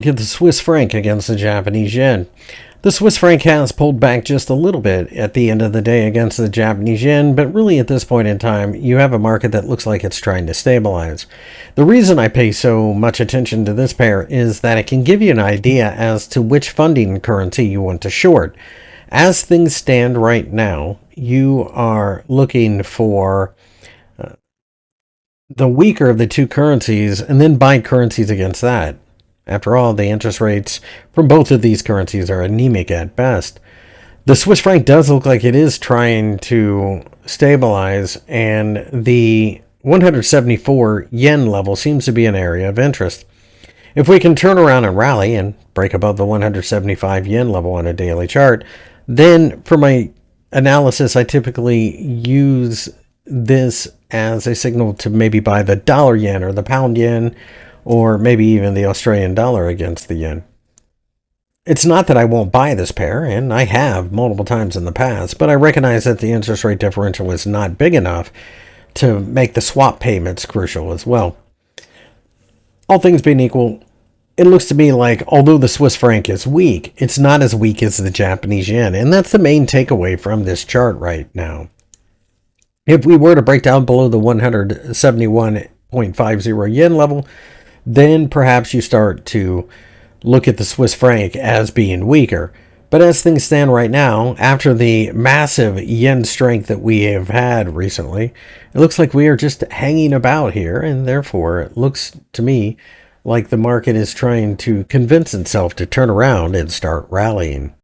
at the Swiss franc against the Japanese yen. The Swiss franc has pulled back just a little bit at the end of the day against the Japanese yen, but really at this point in time, you have a market that looks like it's trying to stabilize. The reason I pay so much attention to this pair is that it can give you an idea as to which funding currency you want to short. As things stand right now, you are looking for the weaker of the two currencies and then buy currencies against that. After all, the interest rates from both of these currencies are anemic at best. The Swiss franc does look like it is trying to stabilize, and the 174 yen level seems to be an area of interest. If we can turn around and rally and break above the 175 yen level on a daily chart, then for my analysis, I typically use this as a signal to maybe buy the dollar yen or the pound yen, or maybe even the Australian dollar against the yen. It's not that I won't buy this pair, and I have multiple times in the past, but I recognize that the interest rate differential is not big enough to make the swap payments crucial as well. All things being equal, it looks to me like although the Swiss franc is weak, it's not as weak as the Japanese yen, and that's the main takeaway from this chart right now. If we were to break down below the 171.50 yen level, then perhaps you start to look at the Swiss franc as being weaker. But as things stand right now, after the massive yen strength that we have had recently, it looks like we are just hanging about here, and therefore it looks to me like the market is trying to convince itself to turn around and start rallying.